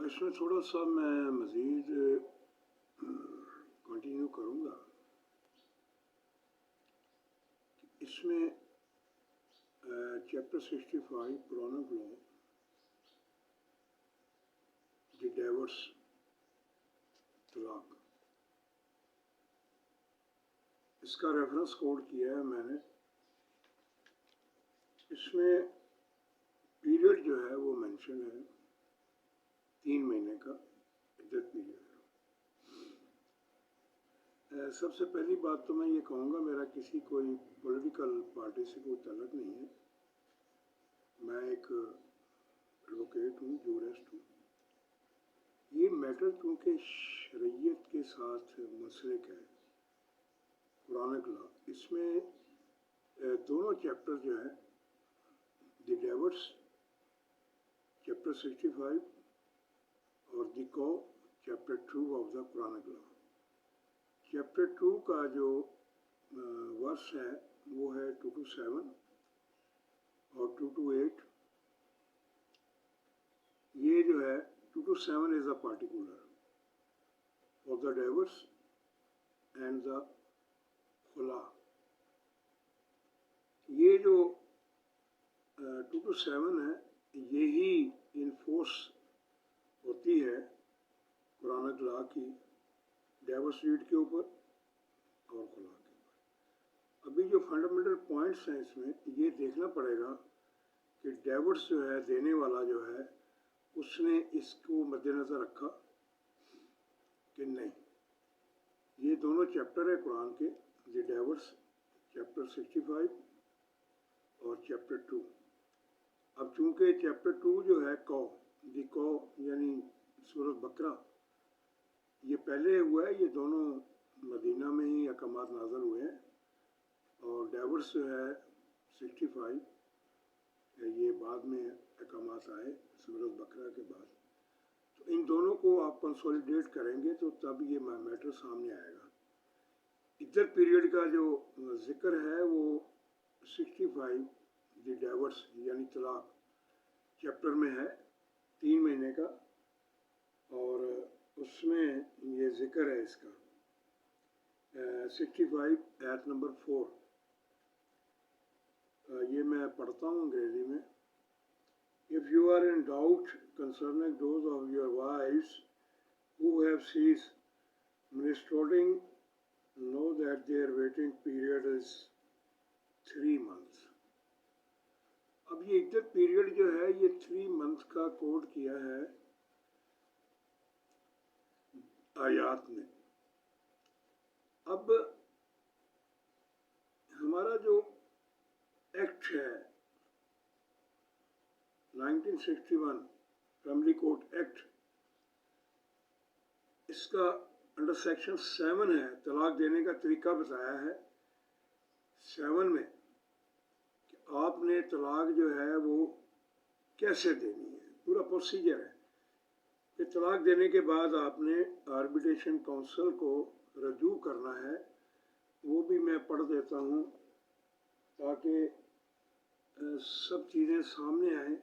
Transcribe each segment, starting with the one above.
इसमें थोड़ा सा मैं मज़ीद कंटिन्यू करूँगा। इसमें चैप्टर 65 पुराणक लॉ, द डाइवर्स तलाक, इसका रेफरेंस कोड किया है मैंने। इसमें पीरियड जो है वो मेंशन है 3 महीने का इद्दत पीरियड है। सबसे पहली बात तो मैं ये कहूँगा, मेरा किसी कोई पॉलिटिकल पार्टी से कोई ताल्लुक़ नहीं है। मैं एक एडवोकेट हूँ, जूरिस्ट हूँ। ये मैटर क्योंकि शरीयत के साथ मुंसलिक है, कुरानिक लॉ, इसमें दोनों चैप्टर जो है, द डाइवर्स चैप्टर 65 और द कॉ chapter 2 of the Quranic law. Chapter 2 का जो वर्स है वो है 2 to 7 और 2 to 8। ये जो है 2 to 7 is a particular for the diverse and the खुला। ये जो 2 to 7 है, यही इन्फोर्स होती है कुरानिक लॉ की डाइवर्स डीड के ऊपर और खुला के ऊपर। अभी जो फंडामेंटल पॉइंट्स हैं इसमें, ये देखना पड़ेगा कि डाइवर्स जो है देने वाला जो है उसने इसको मद्देनज़र रखा कि नहीं। ये दोनों चैप्टर है कुरान के, द डाइवर्स चैप्टर 65 और चैप्टर 2। अब चूँकि चैप्टर 2 जो है कौ, द कौ यानी सूरत बकरा, ये पहले हुआ है। ये दोनों मदीना में ही अहकामात नाज़िल हुए हैं और डाइवर्स जो है 65 ये बाद में अहकामात आए सूरत बकरा के बाद। तो इन दोनों को आप कंसोलिडेट करेंगे तो तब ये मैटर सामने आएगा। इद्दत पीरियड का जो जिक्र है वो 65 द डाइवर्स यानी तलाक चैप्टर में है 3 महीने का, और उसमें ये जिक्र है इसका 65 आयत नंबर 4। ये मैं पढ़ता हूँ अंग्रेज़ी में। If you are in doubt concerning those of your wives who have ceased menstruating, know that their waiting period is 3 months. अब ये इद्दत पीरियड जो है ये 3 मंथ का कोड किया है आयात में। अब हमारा जो एक्ट है 1961 फैमिली कोर्ट एक्ट, इसका अंडर सेक्शन 7 है, तलाक देने का तरीका बताया है 7 में कि आपने तलाक जो है वो कैसे देनी है। पूरा प्रोसीजर है कि तलाक देने के बाद आपने आर्बिट्रेशन काउंसिल को रजू करना है। वो भी मैं पढ़ देता हूँ ताकि सब चीज़ें सामने आएँ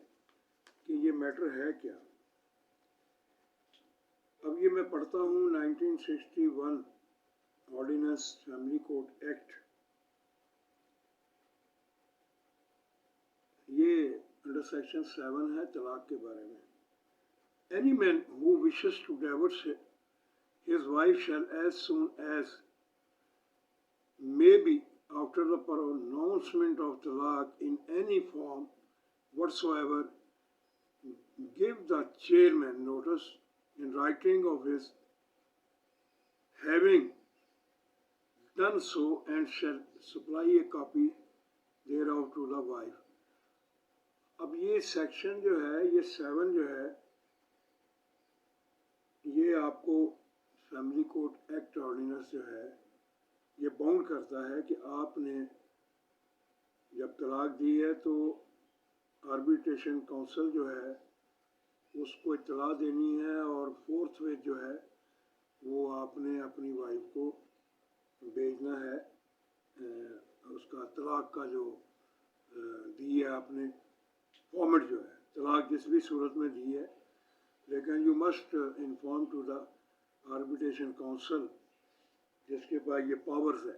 कि ये मैटर है क्या। अब ये मैं पढ़ता हूँ 1961 ऑर्डिनेंस फैमिली कोर्ट एक्ट। ये अंडर सेक्शन 7 है तलाक के बारे में। Any man who wishes to divorce his wife shall, as soon as may be after the pronouncement of talaq in any form whatsoever, give the chairman notice in writing of his having done so and shall supply a copy thereof to the wife. अब ये section जो है, ये 7 जो है, ये आपको family court act ordinance जो है ये बाउंड करता है कि आपने जब तलाक दी है तो आर्बिट्रेशन काउंसिल जो है उसको इत्तला देनी है, और फोर्थ वेज जो है वो आपने अपनी वाइफ को भेजना है। उसका तलाक का जो दी है आपने फॉर्मेट जो है, तलाक जिस भी सूरत में दी है लेकिन you must inform to the arbitration council जिसके पास ये पावर्स है।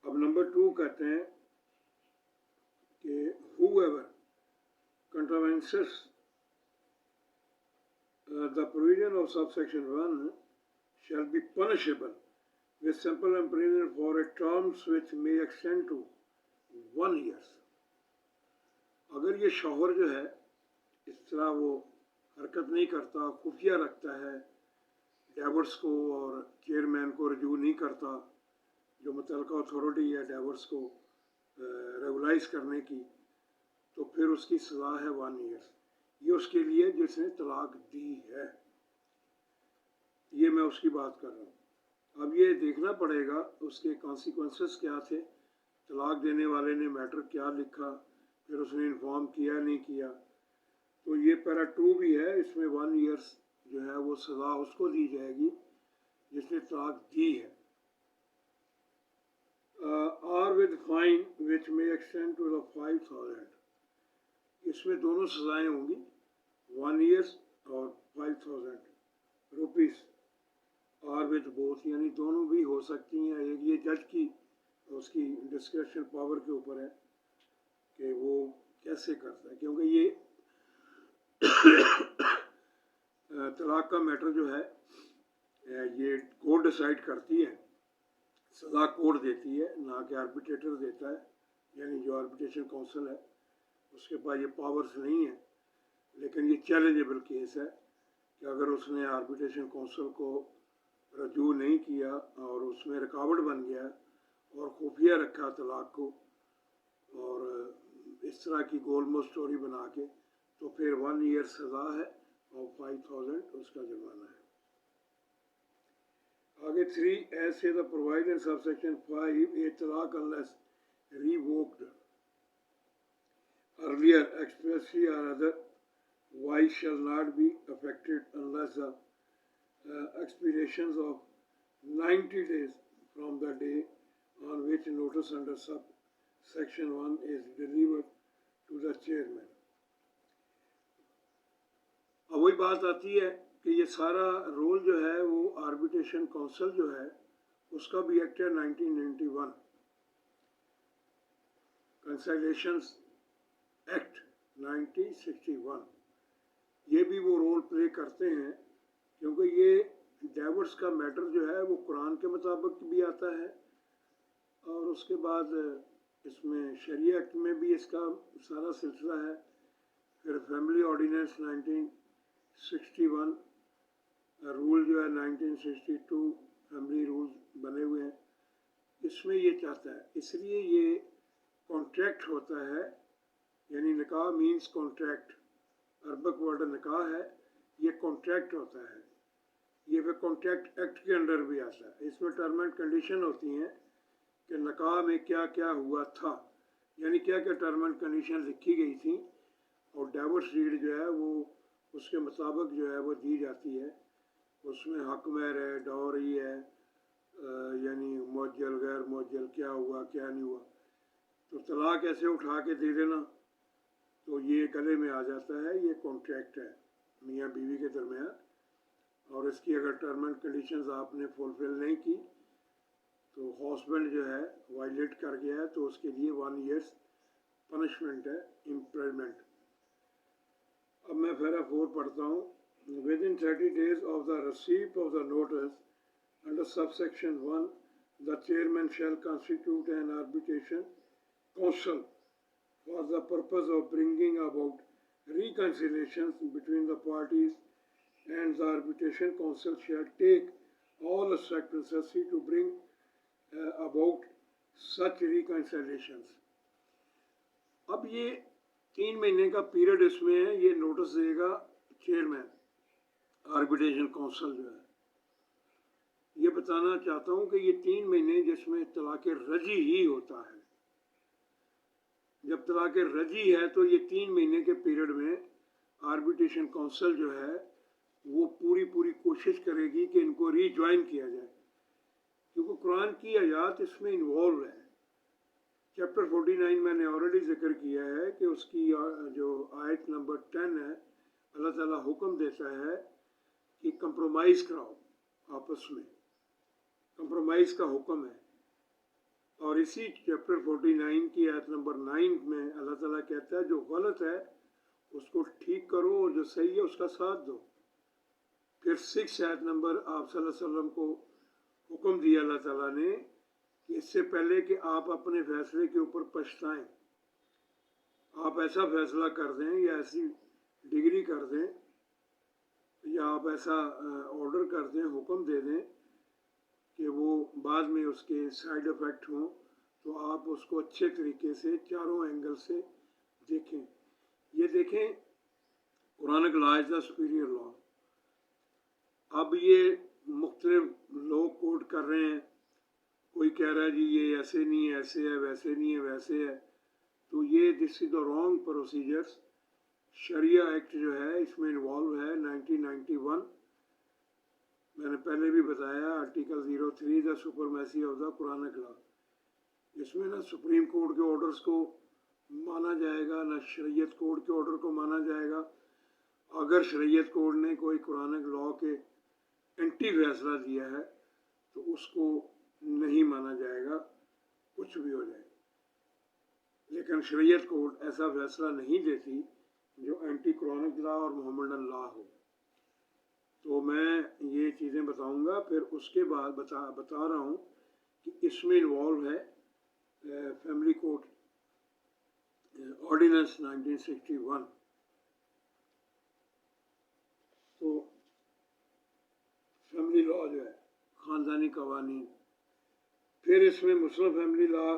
अब नंबर 2 कहते हैं कि whoever contravenes the provision of subsection 1 shall be punishable with simple imprisonment for a terms which may extend to 1 year। अगर ये शौहर जो है इस तरह वो हरकत नहीं करता, खुफिया रखता है डाइवर्स को और चेयरमैन को रजू नहीं करता, जो मुतलका अथॉरिटी है डाइवर्स को रेगुलाइज करने की, तो फिर उसकी सज़ा है 1 ईयर। ये उसके लिए जिसने तलाक दी है, ये मैं उसकी बात कर रहा हूँ। अब ये देखना पड़ेगा उसके कॉन्सिक्वेंसेस क्या थे, तलाक देने वाले ने मैटर क्या लिखा, फिर उसने इन्फॉर्म किया नहीं किया। तो ये पैरा 2 भी है, इसमें 1 ईयर्स जो है वो सज़ा उसको दी जाएगी जिसने तलाक दी है। और विद फाइन विच में एक्सटेंड टू द 5000, इसमें दोनों सज़ाएँ होंगी, 1 ईयर्स और 5000 रुपीज़, और विद बोथ, यानी दोनों भी हो सकती हैं। एक ये जज की उसकी डिस्क्रिप्शन पावर के ऊपर है कि वो कैसे करता है, क्योंकि ये तलाक का मैटर जो है ये कोर्ट डिसाइड करती है, सज़ा कोर्ट देती है, ना कि आर्बिट्रेटर देता है। यानी जो आर्बिट्रेशन काउंसिल है उसके पास ये पावर्स नहीं है। लेकिन ये चैलेंजेबल केस है कि अगर उसने आर्बिट्रेशन काउंसिल को रजू नहीं किया और उसमें रुकावट बन गया और खुफिया रखा तलाक को और इस तरह की गोलमोल स्टोरी बना के, तो फिर 1 ईयर सज़ा है और 5000 उसका जुर्माना है। आगे 3 ऐसे द प्रोवाइड इन सबसेक्शन 5 ए तलाक unless revoked earlier expressly or otherwise shall not be affected unless the expirations of 90 days from the day on which notice under subsection 1 is delivered to the chairman। अब वही बात आती है कि ये सारा role जो है वो आर्बिट्रेशन काउंसिल जो है उसका भी एक्ट है 1991, कंसलेशंस एक्ट 1961। ये भी वो रोल प्ले करते हैं क्योंकि ये डाइवर्स का मैटर जो है वो कुरान के मुताबिक भी आता है और उसके बाद इसमें शरिया एक्ट में भी इसका सारा सिलसिला है। फिर फैमिली ऑर्डिनेंस 1961, रूल जो है 1962 फैमिली रूल्स बने हुए हैं, इसमें ये चाहता है। इसलिए ये कॉन्ट्रैक्ट होता है, यानी निकाह मीन्स कॉन्ट्रैक्ट, अरबक वर्ड निकाह है, ये कॉन्ट्रैक्ट होता है। ये फिर कॉन्ट्रैक्ट एक्ट के अंडर भी आता है। इसमें टर्म एंड कंडीशन होती हैं कि निकाह में क्या क्या हुआ था, यानी क्या क्या टर्म एंड कंडीशन लिखी गई थी, और डाइवोर्स डीड जो है वो उसके मुताबिक जो है वो दी जाती है। उसमें हक महर है, डॉरी है, यानी मुअज्जल गैर मुअज्जल क्या हुआ क्या नहीं हुआ। तो तलाक ऐसे उठा के दे देना तो ये गले में आ जाता है, ये कॉन्ट्रैक्ट है मियाँ बीवी के दरमियान, और इसकी अगर टर्म एंड कंडीशंस आपने फुलफिल नहीं की तो हस्बैंड जो है वायलेट कर गया है तो उसके लिए 1 ईयर्स पनिशमेंट है, इम्प्रिजनमेंट। अब मैं पैरा 4 पढ़ता हूँ। Within 30 days of the receipt of the notice under subsection 1 the chairman shall constitute an arbitration council for the purpose of bringing about reconciliations between the parties, and the arbitration council shall take all steps necessary to bring about such reconciliations। अब ये 3 महीने का period इसमें है, ये notice देगा chairman arbitration council जो है। ये बताना चाहता हूँ कि ये 3 महीने जिसमें तलाक रजी ही होता है। जब तलाक रजी है तो ये 3 महीने के पीरियड में आर्बिट्रेशन काउंसिल जो है वो पूरी कोशिश करेगी कि इनको रीज्वाइन किया जाए, क्योंकि कुरान की आयत इसमें इन्वॉल्व है। चैप्टर 49 मैंने ऑलरेडी जिक्र किया है कि उसकी जो आयत नंबर 10 है, अल्लाह ताला हुक्म देता है कि कंप्रोमाइज़ कराओ आपस में, कंप्रोमाइज़ का हुक्म है। और इसी चैप्टर 49 की आयत नंबर 9 में अल्लाह ताला कहता है जो गलत है उसको ठीक करो और जो सही है उसका साथ दो। फिर 6 आयत नंबर आप सल्लल्लाहु अलैहि वसल्लम को हुक्म दिया अल्लाह ताला ने कि इससे पहले कि आप अपने फैसले के ऊपर पछताएं, आप ऐसा फैसला कर दें या ऐसी डिग्री कर दें या आप ऐसा ऑर्डर कर दें, हुक्म दे दें कि वो बाद में उसके साइड इफ़ेक्ट हों, तो आप उसको अच्छे तरीके से चारों एंगल से देखें। ये देखें, Quranic law is the superior law. अब ये मुख्तलिफ लोग कोट कर रहे हैं, कोई कह रहा है जी ये ऐसे नहीं है, ऐसे है, वैसे नहीं है, वैसे है। तो ये this is the wrong procedures. Sharia act जो है इसमें इन्वॉल्व है 1991। मैंने पहले भी बताया article 03 the supremacy of the Quranic law. इसमें ना सुप्रीम कोर्ट के ऑर्डर्स को माना जाएगा, ना शरीयत कोर्ट के ऑर्डर को माना जाएगा। अगर शरीयत कोर्ट ने कोई कुरानिक लॉ के एंटी फैसला दिया है तो उसको नहीं माना जाएगा, कुछ भी हो जाए। लेकिन शरीयत कोर्ट ऐसा फैसला नहीं देती जो एंटी कुरानिक लॉ और मोहम्मदन लॉ हो। तो मैं ये चीज़ें बताऊंगा, फिर उसके बाद बता रहा हूँ कि इसमें इन्वॉल्व है फैमिली कोर्ट ऑर्डिनेंस 1961। तो फैमिली लॉ जो है, ख़ानदानी कवानीन। फिर इसमें मुस्लिम फैमिली लॉ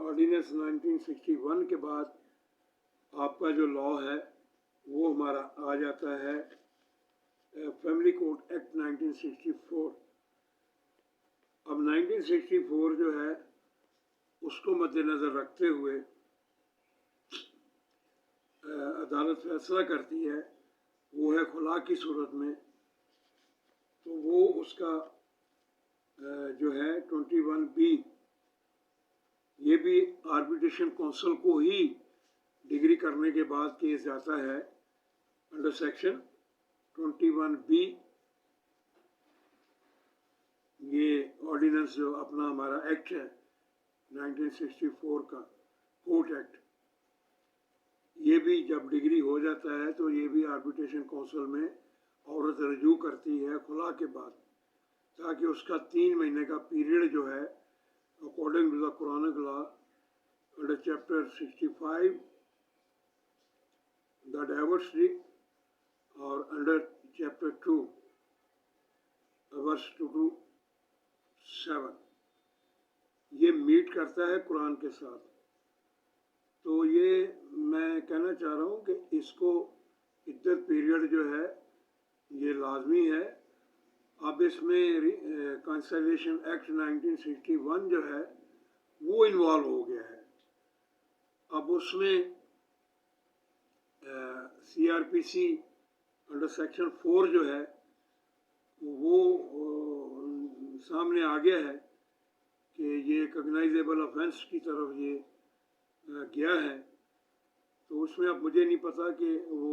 ऑर्डिनेंस 1961 के बाद आपका जो लॉ है वो हमारा आ जाता है फैमिली कोर्ट एक्ट 1964। अब 1964 जो है उसको मद्देनज़र रखते हुए अदालत फैसला करती है, वो है खुला की सूरत में। तो वो उसका जो है 21B, ये भी आर्बिट्रेशन काउंसिल को ही डिग्री करने के बाद केस जाता है अंडर सेक्शन 21B। ये ऑर्डिनेंस जो अपना हमारा एक्ट है 1964 का कोर्ट एक्ट, ये भी जब डिग्री हो जाता है तो ये भी आर्बिट्रेशन काउंसिल में औरत रजू करती है खुला के बाद, ताकि उसका 3 महीने का पीरियड जो है according to the Quranic law under chapter 65 the diversity और अंडर चैप्टर 2 वर्स 2 to 7 ये मीट करता है कुरान के साथ। तो ये मैं कहना चाह रहा हूँ कि इसको इद्दत पीरियड जो है ये लाजमी है। अब इसमें कंसल्टेशन एक्ट 1961 जो है वो इन्वॉल्व हो गया है। अब उसमें CRPC अंडर सेक्शन 4 जो है वो सामने आ गया है कि ये कॉग्नाइजेबल ऑफेंस की तरफ ये गया है। तो उसमें अब मुझे नहीं पता कि वो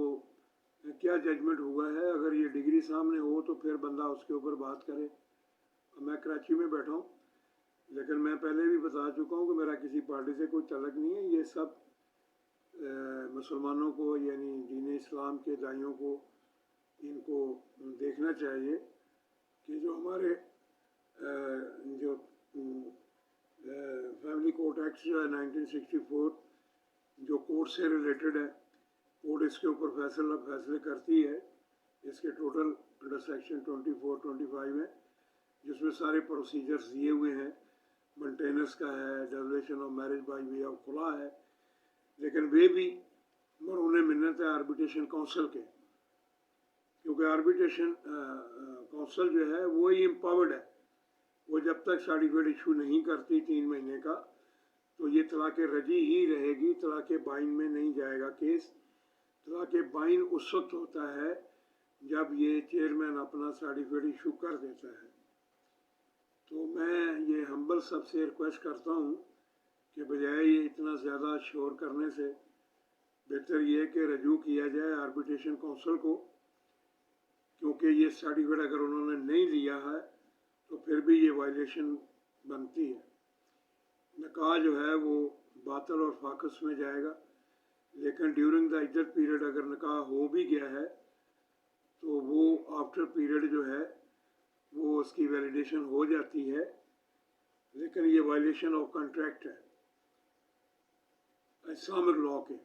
क्या जजमेंट हुआ है। अगर ये डिग्री सामने हो तो फिर बंदा उसके ऊपर बात करे। मैं कराची में बैठा हूँ, लेकिन मैं पहले भी बता चुका हूँ कि मेरा किसी पार्टी से कोई तल्लुक़ नहीं है। ये सब मुसलमानों को यानी दीन इस्लाम के दाइयों को इनको देखना चाहिए कि जो हमारे जो फैमिली कोर्ट एक्ट जो है 1964 जो कोर्ट से रिलेटेड है, कोर्ट इसके ऊपर फैसले करती है। इसके टोटल अंडर सेक्शन 24-25 है, जिसमें सारे प्रोसीजर्स दिए हुए हैं। मेंटेनेंस का है, dissolution of marriage by way of khula है, लेकिन वे भी मरून मिन्नत है आर्बिट्रेशन काउंसिल के, क्योंकि आर्बिट्रेशन काउंसिल जो है वो ही एम्पावर्ड है। वो जब तक सर्टिफिकेट इशू नहीं करती 3 महीने का, तो ये तलाक़ रजी ही रहेगी, तलाक़ बाइन में नहीं जाएगा केस। तलाक़ बाइन उस वक्त होता है जब ये चेयरमैन अपना सर्टिफिकेट इशू कर देता है। तो मैं ये हम्बल सबसे रिक्वेस्ट करता हूँ कि बजाय ये इतना ज़्यादा शोर करने से बेहतर ये है कि रजू किया जाए आर्बिट्रेशन काउंसिल को, क्योंकि ये सर्टिफिकेट अगर उन्होंने नहीं लिया है तो फिर भी ये वायलेशन बनती है। निकाह जो है वो बातल और फाकस में जाएगा, लेकिन ड्यूरिंग द इद्दत पीरियड अगर निकाह हो भी गया है तो वो आफ्टर पीरियड जो है वो उसकी वैलिडेशन हो जाती है, लेकिन ये वायलेशन ऑफ कॉन्ट्रैक्ट है इस्लामिक लॉ के,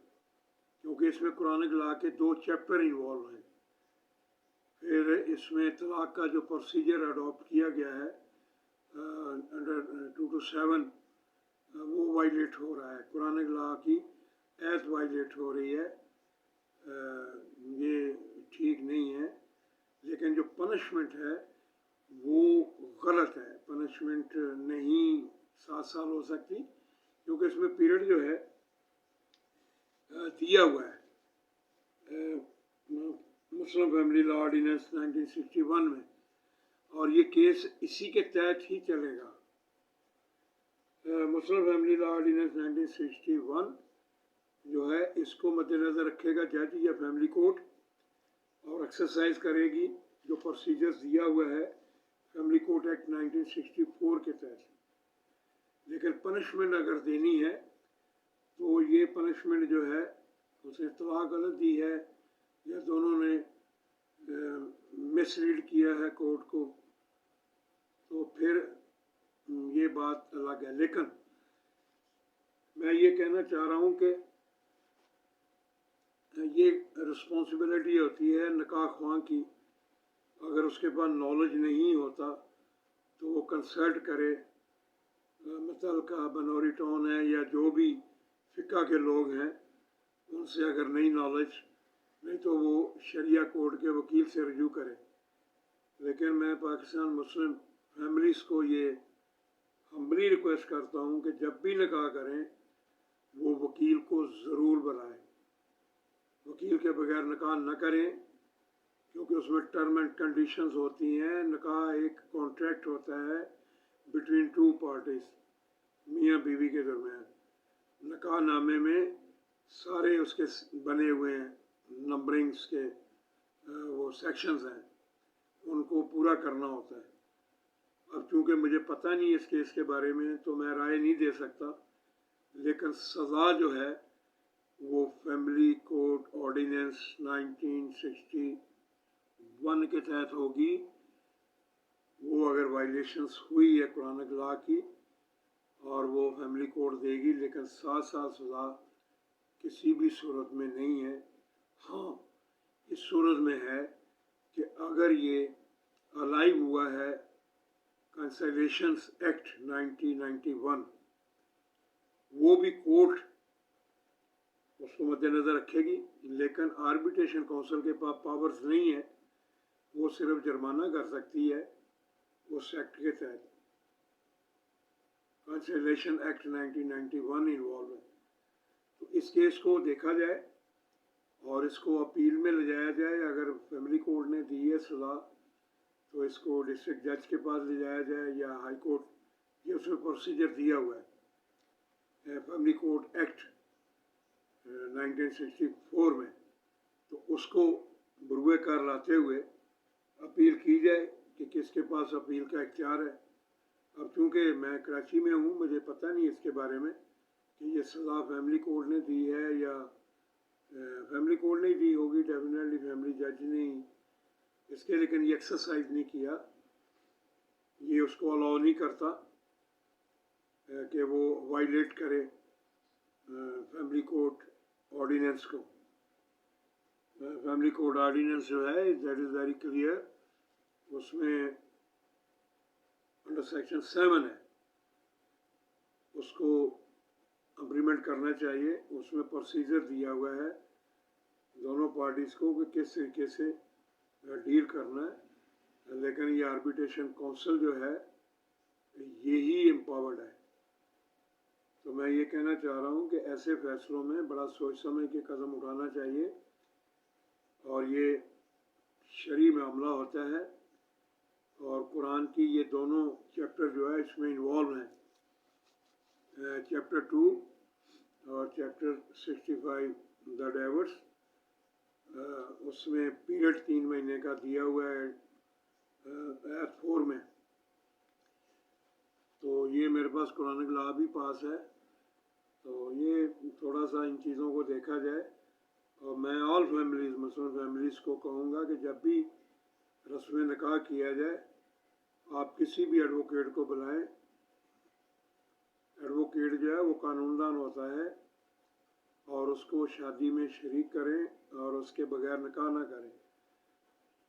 क्योंकि इसमें कुरानिक लॉ के 2 चैप्टर इन्वॉल्व हैं। फिर इसमें तलाक का जो प्रोसीजर अडॉप्ट किया गया है अंडर 227 वो वायलेट हो रहा है, कुरानिक लॉ की एज वायलेट हो रही है। ये ठीक नहीं है, लेकिन जो पनिशमेंट है वो गलत है। पनिशमेंट नहीं 7 साल हो सकती, क्योंकि इसमें पीरियड जो है दिया हुआ है मुस्लिम फैमिली लॉ ऑर्डिनेंस 1961 में, और ये केस इसी के तहत ही चलेगा। मुस्लिम फैमिली लॉ ऑर्डिनेंस 1961 जो है इसको मद्देनज़र रखेगा जज या फैमिली कोर्ट, और एक्सरसाइज करेगी जो प्रोसीजर्स दिया हुआ है फैमिली कोर्ट एक्ट 1964 के तहत। लेकिन पनिशमेंट अगर देनी है तो ये पनिशमेंट जो है उसे तलाक गलत दी है या दोनों ने मिसरीड किया है कोर्ट को, तो फिर ये बात अलग है। लेकिन मैं ये कहना चाह रहा हूँ कि ये रिस्पॉन्सिबिलिटी होती है निकाह ख्वां की, अगर उसके पास नॉलेज नहीं होता तो वो कंसल्ट करे मुतल्लिका बनौरी टाउन है या जो भी फ़िक़्ह के लोग हैं उनसे, अगर नहीं नॉलेज नहीं तो वो शरिया कोर्ट के वकील से रजू करे। लेकिन मैं पाकिस्तान मुस्लिम फैमिलीज़ को ये हम्बली रिक्वेस्ट करता हूँ कि जब भी निकाह करें वो वकील को ज़रूर बुलाएं, वकील के बगैर निकाह न करें, क्योंकि उसमें टर्म एंड कंडीशंस होती हैं। निकाह एक कॉन्ट्रैक्ट होता है बिटवीन 2 पार्टीज़, मियाँ बीवी के दरमियान। निकाह नामे में सारे उसके बने हुए हैं नंबरिंग्स के वो सेक्शंस हैं, उनको पूरा करना होता है। अब चूँकि मुझे पता नहीं इस केस के बारे में तो मैं राय नहीं दे सकता, लेकिन सज़ा जो है वो फैमिली कोर्ट ऑर्डिनेंस 1961 के तहत होगी। वो अगर वायलेशंस हुई है कुरानिक लॉ की और वो फैमिली कोर्ट देगी, लेकिन 7 साल सज़ा किसी भी सूरत में नहीं है। हाँ, इस सूरत में है कि अगर ये अलाइव हुआ है कैंसलेशंस एक्ट 1991, वो भी कोर्ट उसको मद्देनज़र रखेगी, लेकिन आर्बिट्रेशन काउंसिल के पास पावर्स नहीं है, वो सिर्फ जुर्माना कर सकती है उस एक्ट के तहत। कैंसलेशन एक्ट 1991 इन्वॉल्व है। तो इस केस को देखा जाए और इसको अपील में ले जाया जाए। अगर फैमिली कोर्ट ने दी है सज़ा तो इसको डिस्ट्रिक्ट जज के पास ले जाया जाए या हाई कोर्ट, ये उसमें प्रोसीजर दिया हुआ है फैमिली कोर्ट एक्ट 1964 में, तो उसको बुरुए कार लाते हुए अपील की जाए कि किसके पास अपील का इख्तियार है। अब चूँकि मैं कराची में हूँ, मुझे पता नहीं इसके बारे में कि ये सज़ा फैमिली कोर्ट ने दी है या फैमिली कोर्ट ने दी होगी, डेफिनेटली फैमिली जज ने इसके, लेकिन ये एक्सरसाइज नहीं किया, ये उसको अलाउ नहीं करता कि वो वायलेट करे फैमिली कोर्ट ऑर्डिनेंस को। फैमिली कोर्ट ऑर्डिनेंस जो है दैट इज़ वेरी क्लियर, उसमें अंडर सेक्शन 7 है, उसको इम्प्लीमेंट करना चाहिए। उसमें प्रोसीजर दिया हुआ है दोनों पार्टीज़ को कि किस तरीके से डील करना है, लेकिन ये आर्बिट्रेशन काउंसिल जो है यही एम्पावर्ड है। तो मैं ये कहना चाह रहा हूँ कि ऐसे फैसलों में बड़ा सोच समझ के कदम उठाना चाहिए, और ये शरई मामला होता है और कुरान की ये दोनों चैप्टर जो है इसमें इन्वॉल्व हैं, चैप्टर 2 और चैप्टर 65 द डाइवर्स, उसमें पीरियड 3 महीने का दिया हुआ है आयत 4 में। तो ये मेरे पास कुरानिक लॉ भी पास है, तो ये थोड़ा सा इन चीज़ों को देखा जाए। और मैं ऑल फैमिलीज़, मुस्लिम फैमिलीज़ को कहूँगा कि जब भी रस्म निकाह किया जाए, आप किसी भी एडवोकेट को बुलाएं। एडवोकेट जो है वो कानूनदान होता है, और उसको शादी में शरीक करें और उसके बगैर निकाह ना करें।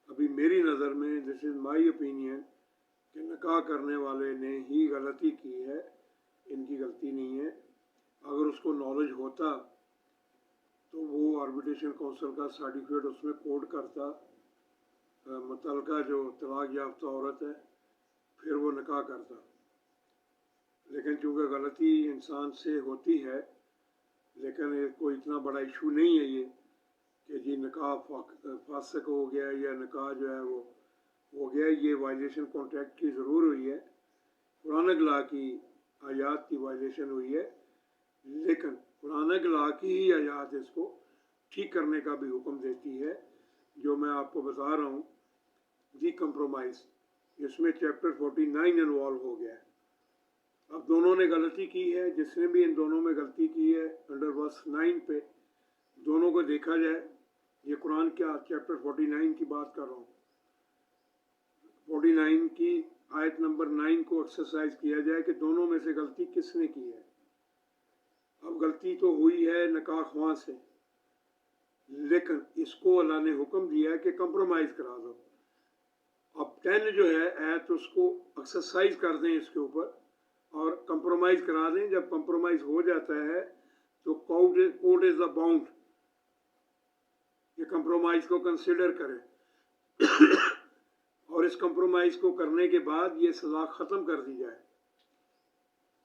अभी मेरी नज़र में, दिस इज़ माई ओपिनियन, कि निकाह करने वाले ने ही गलती की है, इनकी गलती नहीं है। अगर उसको नॉलेज होता तो वो आर्बिट्रेशन काउंसिल का सर्टिफिकेट उसमें कोड करता, मुतलका जो तलाक याफ्ता औरत है, फिर वो निकाह करता। लेकिन चूँकि गलती इंसान से होती है, लेकिन ये कोई इतना बड़ा इशू नहीं है ये कि जी निकाह फासक हो गया या निकाह जो है वो हो गया। ये वायलेशन कॉन्ट्रैक्ट की ज़रूर हुई है, कुरानिक लॉ की आयात की वायलेशन हुई है, लेकिन कुरानिक लॉ की ही आयात इसको ठीक करने का भी हुक्म देती है, जो मैं आपको बता रहा हूँ। दी कंप्रोमाइज़, इसमें चैप्टर 49 इन्वॉल्व हो गया है। अब दोनों ने गलती की है, जिसने भी इन दोनों में गलती की है, अंडर वर्स 9 पे दोनों को देखा जाए। ये कुरान क्या चैप्टर 49 की बात कर रहा हूँ, 49 की आयत नंबर 9 को एक्सरसाइज किया जाए कि दोनों में से गलती किसने की है। अब गलती तो हुई है निकाह ख्वां से, लेकिन इसको अल्लाह ने हुक्म दिया है कि कंप्रोमाइज़ करा दो। अब 10 जो है आयत, उसको एक्सरसाइज कर दें इसके ऊपर और कंप्रोमाइज़ करा दें। जब कंप्रोमाइज़ हो जाता है तो कोर्ट इज़ अ बाउंड, ये कंप्रोमाइज़ को कंसिडर करें और इस कंप्रोमाइज़ को करने के बाद ये सज़ा ख़त्म कर दी जाए।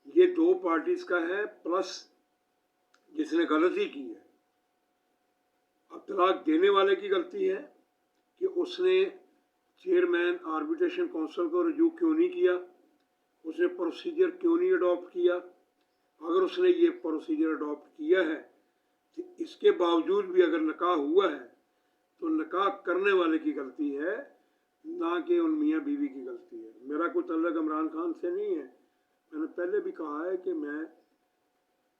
ये दो पार्टीज़ का है, प्लस जिसने गलती की है। अब तलाक देने वाले की गलती है कि उसने चेयरमैन आर्बिट्रेशन काउंसिल को रजू क्यों नहीं किया, उसने प्रोसीजर क्यों नहीं अडॉप्ट किया। अगर उसने ये प्रोसीजर अडॉप्ट किया है तो इसके बावजूद भी अगर निकाह हुआ है तो निकाह करने वाले की गलती है, ना कि उन मियाँ बीवी की गलती है। मेरा कोई तल्लक इमरान खान से नहीं है। मैंने पहले भी कहा है कि मैं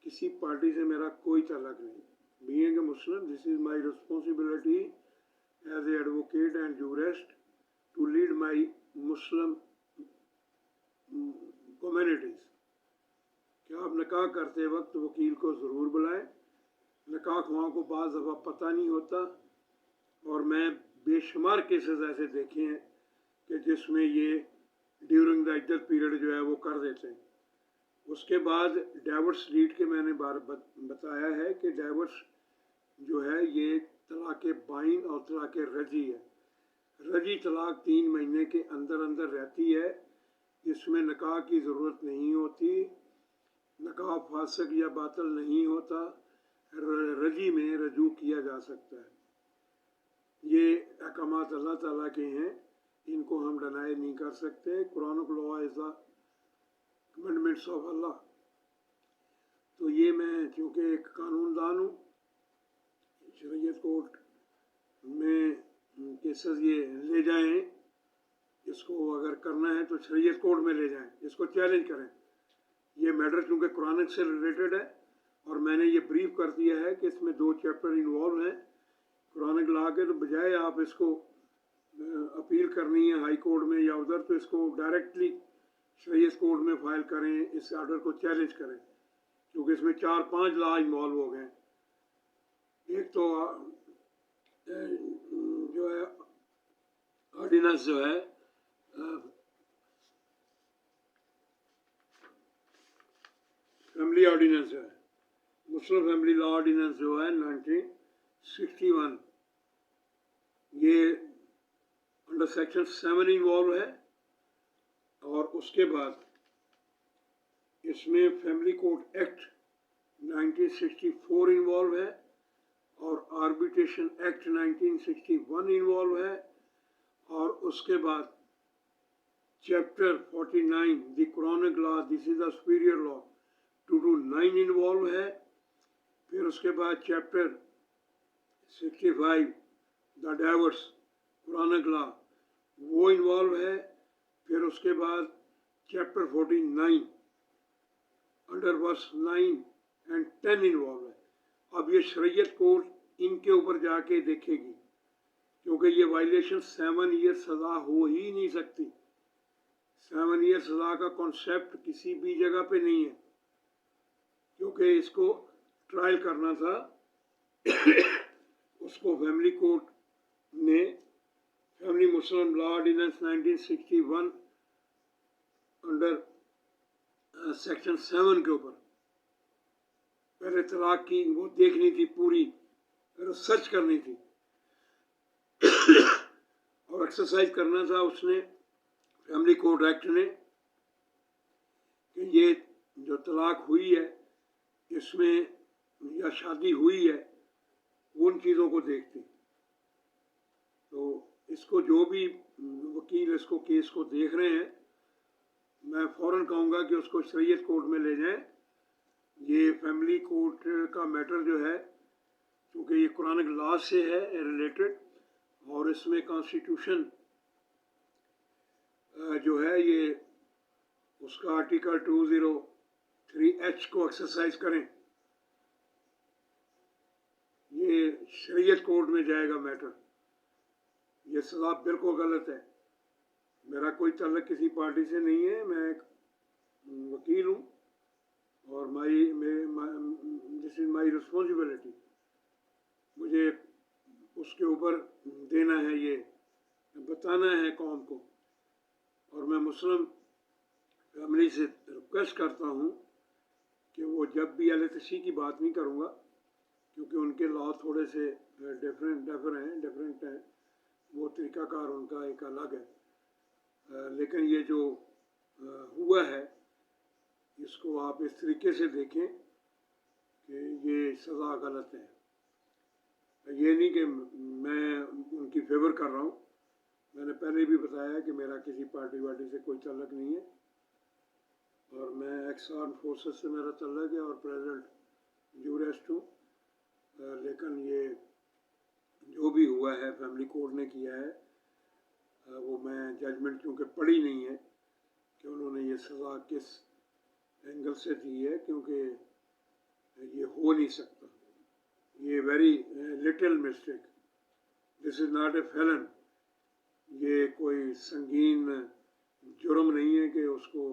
किसी पार्टी से मेरा कोई तल्लक नहीं। Being a Muslim, this is my responsibility as a advocate and jurist to lead my Muslim communities. कि आप निकाह करते वक्त वकील को ज़रूर बुलाएं। निकाह ख्वां को बाज़ दफ़ा पता नहीं होता, और मैं बेशुमार केसेस ऐसे देखे हैं कि जिसमें ये ड्यूरिंग द इद्दत पीरियड जो है वो कर देते हैं। उसके बाद डाइवर्स डीड के मैंने बताया है कि डाइवर्स जो है ये तलाक़ बाइन और तलाक़ रजी है। रजी तलाक 3 महीने के अंदर अंदर रहती है, इसमें निकाह की ज़रूरत नहीं होती, निकाह फासक या बातिल नहीं होता, रजी में रजू किया जा सकता है। ये अहकामात अल्लाह ताला के हैं, इनको हम डिनाई नहीं कर सकते। Quran law is the commandments of Allah. तो ये मैं चूँकि एक कानूनदान हूँ, शरीयत कोर्ट में केसेस ये ले जाएं, इसको अगर करना है तो शरीयत कोर्ट में ले जाएं, इसको चैलेंज करें। ये मैटर चूँकि कुरान से रिलेटेड है और मैंने ये ब्रीफ कर दिया है कि इसमें 2 चैप्टर इन्वॉल्व हैं कुरानिक लॉ के, तो बजाय आप इसको अपील करनी है हाई कोर्ट में या उधर, तो इसको डायरेक्टली शरीयत कोर्ट में फाइल करें, इस आर्डर को चैलेंज करें, क्योंकि इसमें 4-5 लॉ इन्वॉल्व हो गए। एक तो जो है ऑर्डिनेंस जो है फैमिली ऑर्डिनेंस है, मुस्लिम फैमिली लॉ ऑर्डिनेंस जो है 1961, ये अंडर सेक्शन 7 इन्वॉल्व है। और उसके बाद इसमें फैमिली कोर्ट एक्ट 1964 इन्वॉल्व है और आर्बिट्रेशन एक्ट 1961 इन्वॉल्व है। और उसके बाद chapter 49 the Quranic law, this is the superior law 229 involve है। फिर उसके बाद chapter 65 the divorce Quranic law वो इन्वॉल्व है। फिर उसके बाद chapter 49 under verse 9 and 10 involve है। अब ये शरीयत कोर्ट इनके ऊपर जाके देखेगी, क्योंकि ये वायलेशन 7 ईयर सज़ा हो ही नहीं सकती। 7 ईयर सज़ा का कॉन्सेप्ट किसी भी जगह पे नहीं है, क्योंकि इसको ट्रायल करना था उसको फैमिली कोर्ट ने family Muslim law ordinance 1961 under section 7 के ऊपर पहले तलाक की वो देखनी थी, पूरी रिसर्च करनी थी और एक्सरसाइज करना था उसने फैमिली कोड एक्ट ने कि ये जो तलाक हुई है इसमें या शादी हुई है उन चीज़ों को देखती। तो इसको जो भी वकील इसको केस को देख रहे हैं, मैं फ़ौरन कहूँगा कि उसको शरीयत कोर्ट में ले जाएं। ये फैमिली कोर्ट का मैटर जो है, क्योंकि ये कुरानिक लॉ से है रिलेटेड और इसमें कॉन्स्टिट्यूशन जो है ये उसका आर्टिकल 203H को एक्सरसाइज करें। ये शरीयत कोर्ट में जाएगा मैटर। ये सज़ा बिल्कुल गलत है। मेरा कोई ताल्लुक किसी पार्टी से नहीं है, मैं एक वकील हूँ और दिस इज़ माई रिस्पॉन्सिबिलिटी। मुझे उसके ऊपर देना है, ये बताना है कौम को। और मैं मुस्लिम फैमिली से रिक्वेस्ट करता हूँ कि वो जब भी एलएतसी की बात नहीं करूँगा, क्योंकि उनके लॉ थोड़े से डिफरेंट हैं, वो तरीक़ाकार उनका एक अलग है। लेकिन ये जो हुआ है इसको आप इस तरीके से देखें कि ये सज़ा गलत है। ये नहीं कि मैं उनकी फेवर कर रहा हूँ। मैंने पहले भी बताया कि मेरा किसी पार्टी वार्टी से कोई ताल्लुक नहीं है और मैं एक्स आर्म फोर्सेस से मेरा ताल्लुक है और प्रेजेंट जूरेस्ट हूँ। लेकिन ये जो भी हुआ है फैमिली कोर्ट ने किया है, वो मैं जजमेंट क्योंकि पढ़ी नहीं है कि उन्होंने ये सज़ा किस एंगल से दी है, क्योंकि ये हो नहीं सकता। ये very little mistake, this is not a fallen. ये कोई संगीन जुर्म नहीं है कि उसको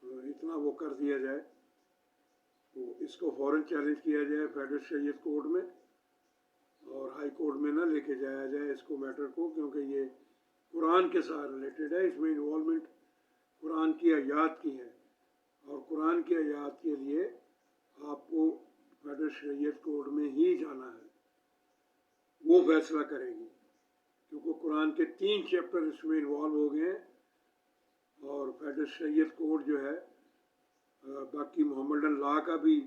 इतना वो कर दिया जाए। तो इसको फ़ौरन चैलेंज किया जाए फेडरल शरीयत कोर्ट में और हाई कोर्ट में ना लेके जाया जाए इसको मैटर को, क्योंकि ये कुरान के साथ रिलेटेड है। इसमें इन्वॉल्वमेंट कुरान की आयात की है और कुरान की आयात के लिए आपको फेडरल शरीयत कोर्ट में ही जाना है, वो फैसला करेगी, क्योंकि कुरान के 3 चैप्टर इसमें इन्वॉल्व हो गए हैं। और फेडरल शरीयत कोर्ट जो है बाकी मोहम्मदन लॉ का भी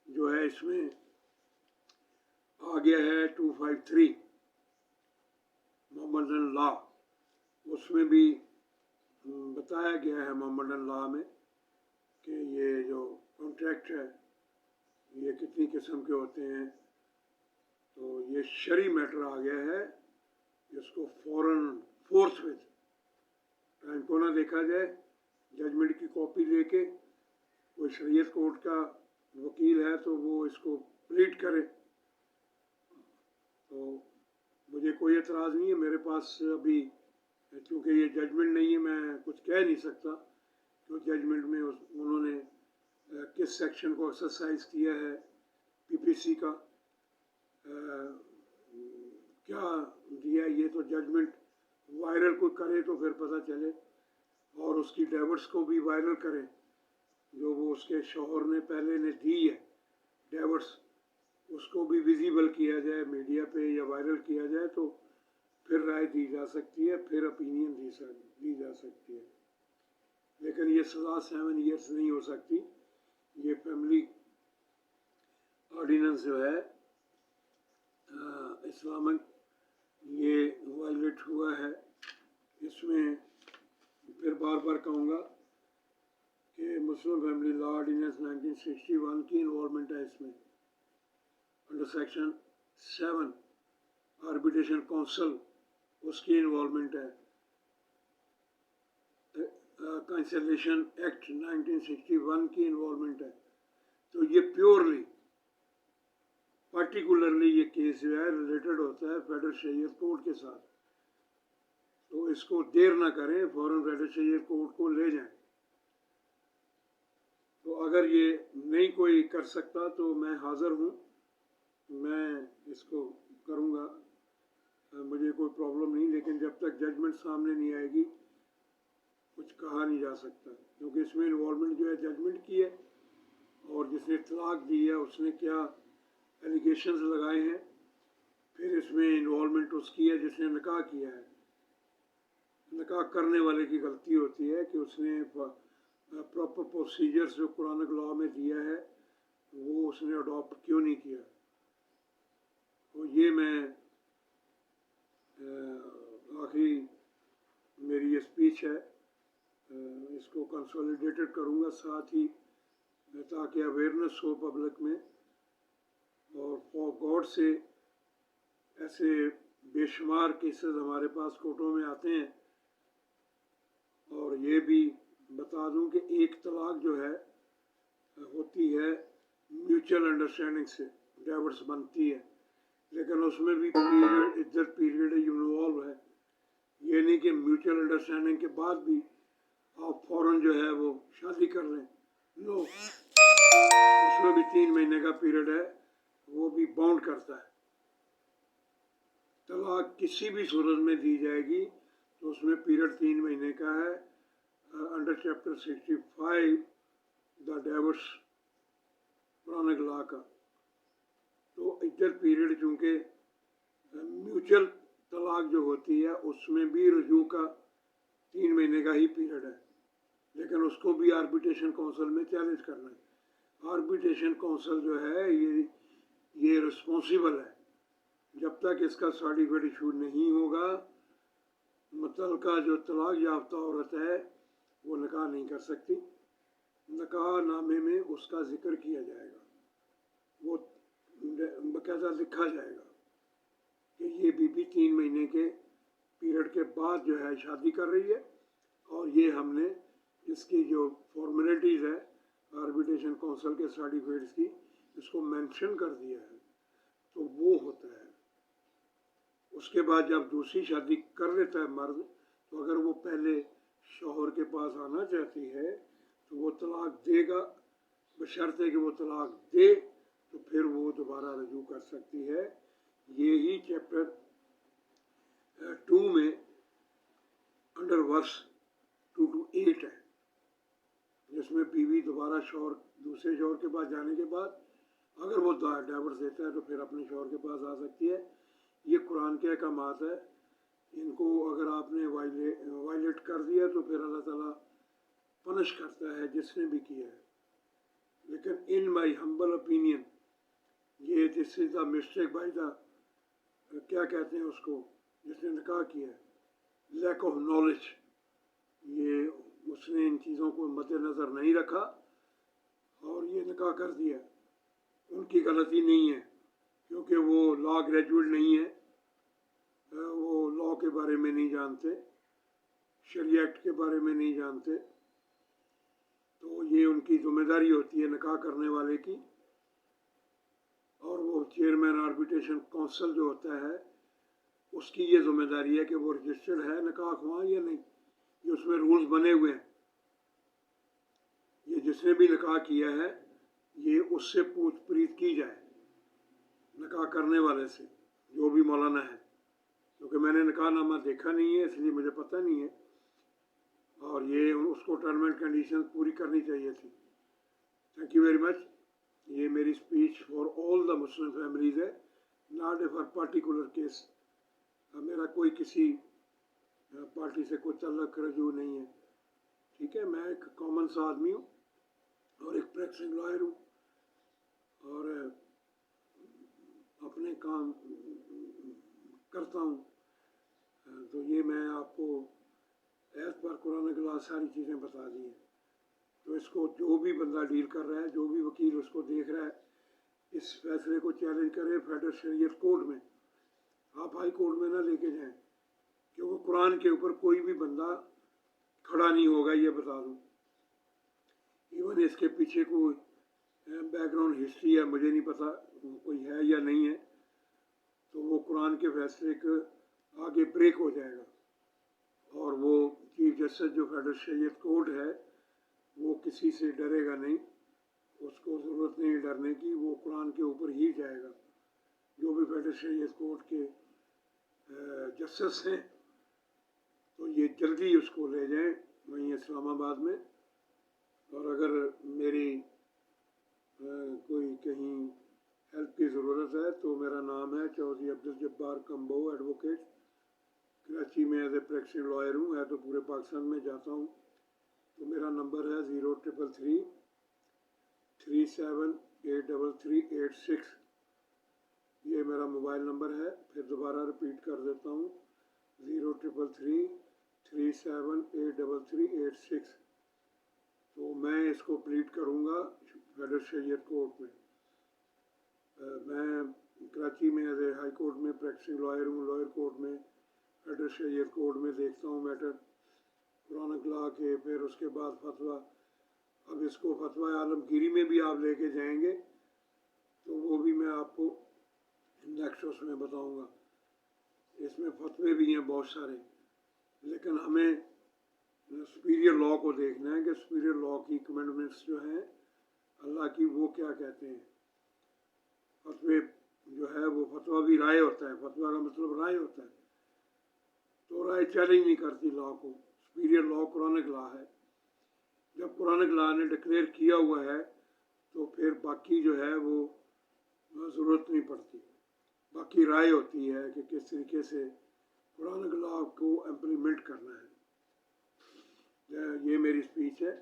जो है इसमें आ गया है 253 मोहम्मदन लॉ, उसमें भी बताया गया है मोहम्मदन लॉ में कि ये जो कॉन्ट्रैक्ट है ये कितनी किस्म के होते हैं। तो ये शरी मैटर आ गया है, इसको फ़ौरन फोर्स विद टाइम को ना देखा जाए। जजमेंट की कॉपी लेके कोई शरीयत कोर्ट का वकील है तो वो इसको प्लीट करे। तो मुझे कोई एतराज़ नहीं है, मेरे पास अभी क्योंकि ये जजमेंट नहीं है मैं कुछ कह नहीं सकता कि जजमेंट में उन्होंने किस सेक्शन को एक्सरसाइज किया है पीपीसी का, क्या दिया। ये तो जजमेंट वायरल कोई करे तो फिर पता चले, और उसकी डाइवर्स को भी वायरल करें जो वो उसके शौहर ने पहले ने दी है डाइवर्स, उसको भी विजिबल किया जाए मीडिया पे या वायरल किया जाए, तो फिर राय दी जा सकती है, फिर ओपिनियन दी जा सकती है। लेकिन ये सज़ा 7 ईयर्स नहीं हो सकती। ये फैमिली ऑर्डिनेंस जो है इस्लामिक ये वायलेट हुआ है। इसमें फिर बार बार कहूँगा कि मुस्लिम फैमिली लॉ ऑर्डिनेंस 1961 की इन्वॉल्वमेंट है इसमें अंडर सेक्शन 7 आर्बिट्रेशन काउंसिल उसकी इन्वॉल्वमेंट है, कैंसलेशन एक्ट 1961 की इन्वॉल्वमेंट है। तो ये प्योरली पार्टिकुलरली ये केस जो है रिलेटेड होता है फेडरल शरीयत कोर्ट के साथ। तो इसको देर ना करें, फ़ौरन फेडरल शरीयत कोर्ट को ले जाएं। तो अगर ये नहीं कोई कर सकता तो मैं हाज़िर हूँ, मैं इसको करूँगा, मुझे कोई प्रॉब्लम नहीं। लेकिन जब तक जजमेंट सामने नहीं आएगी कुछ कहा नहीं जा सकता, क्योंकि इसमें इन्वॉल्वमेंट जो है जजमेंट की है, और जिसने तलाक दी है उसने क्या एलिगेशंस लगाए हैं, फिर इसमें इन्वॉल्वमेंट उसकी है जिसने निकाह किया है। निकाह करने वाले की गलती होती है कि उसने प्रॉपर प्रोसीजर्स जो कुरानिक लॉ में दिया है वो उसने अडॉप्ट क्यों नहीं किया। तो ये मैं आखिरी मेरी ये स्पीच है, इसको कंसोलिडेटेड करूँगा साथ ही, ताकि अवेयरनेस हो पब्लिक में। और फॉर गॉड से ऐसे बेशुमार केसेस हमारे पास कोर्टों में आते हैं। और ये भी बता दूं कि एक तलाक जो है होती है म्यूचुअल अंडरस्टैंडिंग से, डाइवर्स बनती है, लेकिन उसमें भी पीरियड इज्जत पीरियड इन्वॉल्व है। ये नहीं कि म्यूचुअल अंडरस्टैंडिंग के बाद भी आप फ़ौरन जो है वो शादी कर लें, नो, उसमें भी 3 महीने का पीरियड है, वो भी बाउंड करता है। तलाक किसी भी सूरत में दी जाएगी तो उसमें पीरियड 3 महीने का है, under chapter 65 the divorce Quranic law का। तो इज्जत पीरियड चूँकि म्यूचुअल तलाक जो होती है उसमें भी रुजू का 3 महीने का ही पीरियड है, लेकिन उसको भी आर्बिट्रेशन काउंसिल में चैलेंज करना है। आर्बिट्रेशन काउंसिल जो है ये रिस्पॉन्सिबल है, जब तक इसका सर्टिफिकेट इशू नहीं होगा मुतल्लिका जो तलाक याफ्ता औरत है वो निकाह नहीं कर सकती। निकाह नामे में उसका जिक्र किया जाएगा, वो बाकायदा लिखा जाएगा कि ये बीबी 3 महीने के पीरियड के बाद जो है शादी कर रही है, और ये हमने इसकी जो फॉर्मेलिटीज़ है आर्बिट्रेशन काउंसिल के सर्टिफिकेट्स की, इसको मेंशन कर दिया है, तो वो होता है। उसके बाद जब दूसरी शादी कर लेता है मर्द, तो अगर वो पहले शौहर के पास आना चाहती है तो वो तलाक देगा, बशर्ते कि वो तलाक दे तो फिर वो दोबारा रजू कर सकती है। ये ही चैप्टर 2 में अंडर वर्स 2 to 8 है, जिसमें बीवी दोबारा शौहर दूसरे शौहर के पास जाने के बाद अगर वो डाइवर्स देता है तो फिर अपने शौहर के पास आ सकती है। ये कुरान के अहकामात है, इनको अगर आपने वायलेट कर दिया तो फिर अल्लाह ताला पनिश करता है जिसने भी किया है। लेकिन इन माई हम्बल ओपिनियन ये this is the mistake by the क्या कहते हैं उसको जिसने निकाह किया है, लैक ऑफ नॉलेज। ये उसने इन चीज़ों को मद्देनज़र नहीं रखा और ये निकाह कर दिया। उनकी गलती नहीं है, क्योंकि वो लॉ ग्रेजुएट नहीं है, वो लॉ के बारे में नहीं जानते, शरिया एक्ट के बारे में नहीं जानते। तो ये उनकी जिम्मेदारी होती है निकाह करने वाले की। और वो चेयरमैन आर्बिट्रेशन काउंसिल जो होता है उसकी ये जिम्मेदारी है कि वो रजिस्टर्ड है निकाह हुआ या नहीं, ये उसमें रूल्स बने हुए हैं। ये जिसने भी निकाह किया है ये उससे पूछ प्रीत की जाए, निकाह करने वाले से, जो भी मौलाना है, क्योंकि मैंने निकाहनामा देखा नहीं है इसलिए मुझे पता नहीं है। और ये उसको टर्म एंड कंडीशन पूरी करनी चाहिए थी। Thank you very much. ये मेरी speech for all the Muslim families है, not a for particular case. मेरा कोई किसी पार्टी से कोई तल्लक रजू नहीं है, ठीक है। मैं एक कॉमन सा आदमी हूँ और एक प्रैक्टिसिंग लॉयर हूँ, और अपने काम करता हूँ। तो ये मैं आपको एज़ पर कुरान के सारी चीज़ें बता दी हैं। तो इसको जो भी बंदा डील कर रहा है, जो भी वकील उसको देख रहा है, इस फैसले को चैलेंज करें फेडरल शरीयत कोर्ट में, आप हाई कोर्ट में ना लेके जाएं, क्योंकि कुरान के ऊपर कोई भी बंदा खड़ा नहीं होगा, ये बता दूं। इवन इसके पीछे कोई बैकग्राउंड हिस्ट्री है, मुझे नहीं पता कोई है या नहीं है, तो वो कुरान के फैसले के आगे ब्रेक हो जाएगा। और वो चीफ जस्टिस जो फेडरल शरीयत कोर्ट है वो किसी से डरेगा नहीं, उसको ज़रूरत नहीं डरने की, वो कुरान के ऊपर ही जाएगा। जो भी फेडरल शरीयत कोर्ट के जस्टिस हैं तो ये जल्दी उसको ले जाएं वहीं इस्लामाबाद में। और अगर मेरी कोई कहीं हेल्प की ज़रूरत है तो मेरा नाम है चौधरी अब्दुल जब्बार कम्बो एडवोकेट, कराची में एज ए प्रैक्टिसिंग लॉयर हूँ, है तो पूरे पाकिस्तान में जाता हूँ। तो मेरा नंबर है 0333378336, ये मेरा मोबाइल नंबर है। फिर दोबारा रिपीट कर देता हूँ 0333378336। तो मैं इसको प्लीड करूँगा फेडरल शरीयत कोर्ट में। मैं कराची में एज ए हाई कोर्ट में प्रैक्टिसिंग लॉयर हूँ, लॉयर कोर्ट में फेडरल शरीयत कोर्ट में देखता हूँ मैटर कुरानिक लॉ के। फिर उसके बाद फतवा, अब इसको फतवा आलमगीरी में भी आप लेके जाएंगे तो वो भी मैं आपको नेक्स्ट उसमें बताऊँगा। इसमें फतवे भी हैं बहुत सारे, लेकिन हमें सुपीरियर लॉ को देखना है कि सुपीरियर लॉ की कमेंडमेंट्स जो हैं अल्लाह की वो क्या कहते हैं। फतवे जो है वो फतवा भी राय होता है, फतवा का मतलब राय होता है, तो राय चैलेंज नहीं करती लॉ को। सुपीरियर लॉ कुरानिक लॉ है, जब कुरानिक लॉ ने डिक्लेयर किया हुआ है तो फिर बाकी जो है वो ज़रूरत नहीं पड़ती, बाकी राय होती है कि किस तरीके से कुरानिक लॉ को इम्प्लीमेंट करना है। ये मेरी स्पीच है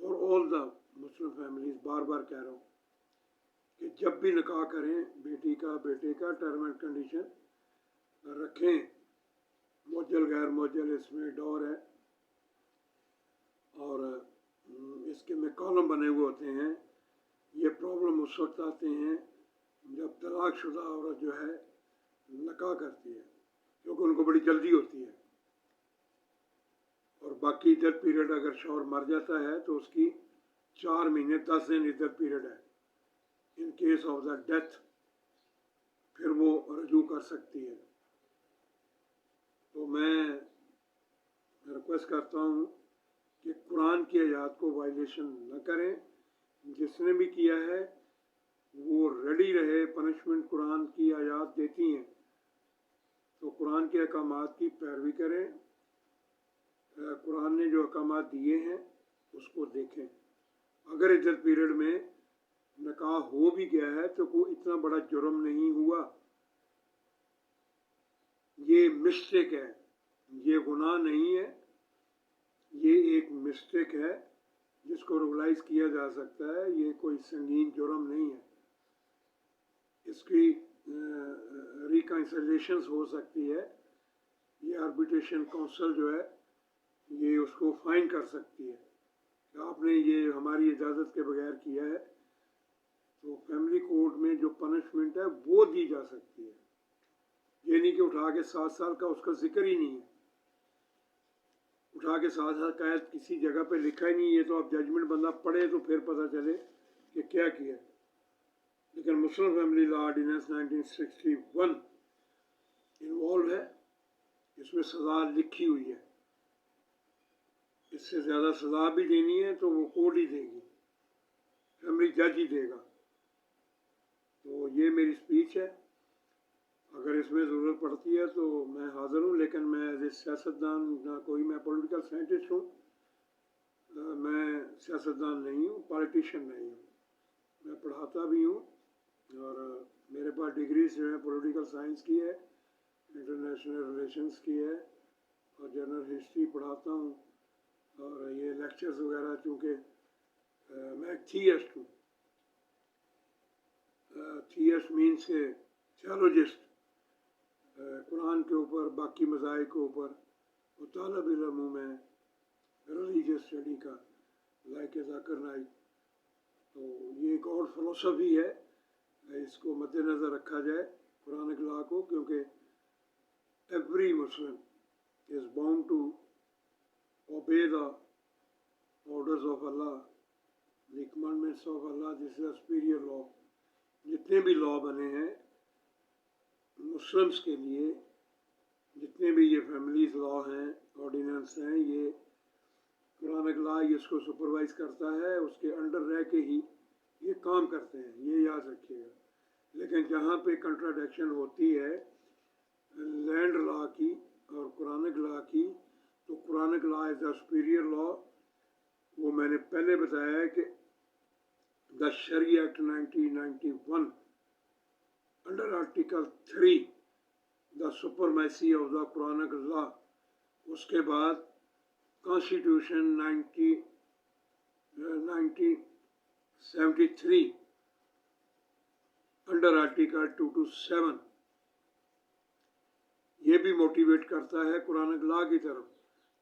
for all the Muslim families. बार बार कह रहा हूँ कि जब भी निकाह करें बेटी का बेटे का टर्म एंड कंडीशन रखें, मुअज्जल गैर मुअज्जल इसमें डोर है, और इसके में कॉलम बने हुए होते हैं। ये प्रॉब्लम उस वक्त आते हैं जब तलाकशुदा औरत जो है निकाह करती है, क्योंकि उनको बड़ी जल्दी होती है। और बाकी इद्दत पीरियड अगर शौहर मर जाता है तो उसकी 4 महीने 10 दिन इद्दत पीरियड है। In case of the death फिर वो रजू कर सकती है। तो मैं रिक्वेस्ट करता हूँ कि कुरान की आयत को वायलेशन न करें। जिसने भी किया है वो रेडी रहे, पनिशमेंट कुरान की आयत देती हैं तो कुरान के अहकामात की पैरवी करें। कुरान ने जो अहकामात दिए हैं उसको देखें। अगर इद्दत पीरियड में निकाह हो भी गया है तो कोई इतना बड़ा जुर्म नहीं हुआ, ये मिस्टेक है, ये गुनाह नहीं है, ये एक मिस्टेक है जिसको रेगुलाइज किया जा सकता है। ये कोई संगीन जुर्म नहीं है, इसकी रिकन्सिलेशन हो सकती है। ये आर्बिट्रेशन काउंसिल जो है ये उसको फाइन कर सकती है कि आपने ये हमारी इजाज़त के बगैर किया है। तो फैमिली कोर्ट में जो पनिशमेंट है वो दी जा सकती है। ये नहीं कि उठा के 7 साल का उसका जिक्र ही नहीं है, उठा के 7 साल कैद किसी जगह पे लिखा ही नहीं है। तो अब जजमेंट बंदा पढ़े तो फिर पता चले कि क्या किया। लेकिन Muslim family law ordinance 1961 involve है, इसमें सज़ा लिखी हुई है। इससे ज़्यादा सज़ा भी देनी है तो वो कोर्ट ही देगी, फैमिली जज ही देगा। तो ये मेरी स्पीच है। अगर इसमें ज़रूरत पड़ती है तो मैं हाज़िर हूँ, लेकिन मैं एज ए सियासतदान ना कोई, मैं पॉलिटिकल साइंटिस्ट हूँ, मैं सियासतदान नहीं हूँ, पॉलिटिशियन नहीं हूँ। मैं पढ़ाता भी हूँ और मेरे पास डिग्रीज जो है पॉलिटिकल साइंस की है, इंटरनेशनल रिलेशंस की है और जनरल हिस्ट्री पढ़ाता हूँ। और ये लेक्चर्स वगैरह चूँकि मैं थियस्ट हूँ, थियस्ट मीन्स के थियोलॉजिस्ट, कुरान के ऊपर बाकी मज़ाहिब के ऊपर और तालिब इल्म हूँ मैं रिलीजियस स्टडी का, लाइक ज़ाकिर नाइक। तो ये गॉड फिलोसफी है इसको मद्देनज़र रखा जाए कुरानिक लॉ को, क्योंकि every Muslim is bound to obey the orders of Allah, the commandments of Allah. This is superior law. जितने भी लॉ बने हैं मुस्लिम्स के लिए, जितने भी ये फैमिलीज लॉ हैं, ऑर्डिनेंस हैं, ये कुरानिक लॉ इसको सुपरवाइज करता है, उसके अंडर रह के ही ये काम करते हैं, ये याद रखिएगा। लेकिन जहाँ पे कंट्राडिक्शन होती है लैंड लॉ की और कुरानिक लॉ की, तो Quranic law is the superior law. वो मैंने पहले बताया है कि the sharia act 1991 under article 3 the supremacy of the Quranic law, उसके बाद कॉन्स्टिट्यूशन 1973 अंडर आर्टिकल 227 ये भी मोटिवेट करता है कुरानिक लॉ की तरफ।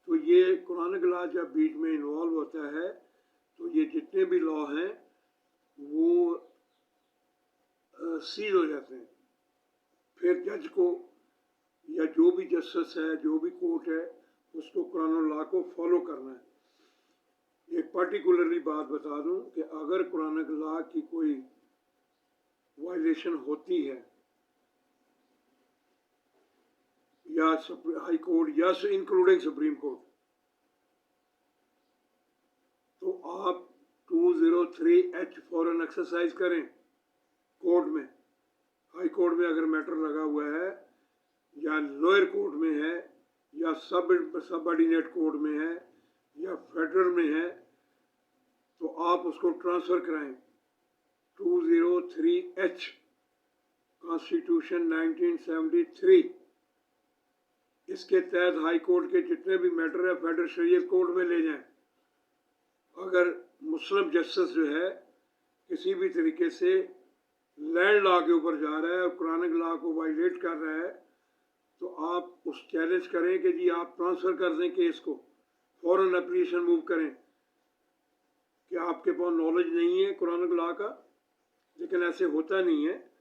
तो ये कुरानिक लॉ जब बीच में इन्वॉल्व होता है तो ये जितने भी लॉ हैं वो सीज हो जाते हैं। फिर जज को या जो भी जस्टिस है, जो भी कोर्ट है, उसको कुरानिक लॉ को फॉलो करना है। एक पर्टिकुलरली बात बता दूं कि अगर कुरानिक लॉ की कोई वायलेशन होती है या हाई कोर्ट या इंक्लूडिंग सुप्रीम कोर्ट, तो आप 203H फौरन एक्सरसाइज करें कोर्ट में। हाई कोर्ट में अगर मैटर लगा हुआ है या लोअर कोर्ट में है या सब ऑर्डिनेट कोर्ट में है या फेडरल में है, तो आप उसको ट्रांसफ़र कराएं। 203H कॉन्स्टिट्यूशन 1973 इसके तहत हाई कोर्ट के जितने भी मैटर है फेडरल शरीयत कोर्ट में ले जाएं। अगर मुस्लिम जस्टिस जो है किसी भी तरीके से लैंड लॉ के ऊपर जा रहा है और कुरानिक लॉ को वायलेट कर रहा है, तो आप उस चैलेंज करें कि जी आप ट्रांसफ़र कर दें केस को, फ़ौरन एप्लीकेशन मूव करें कि आपके पास नॉलेज नहीं है कुरानिक लॉ का। लेकिन ऐसे होता नहीं है।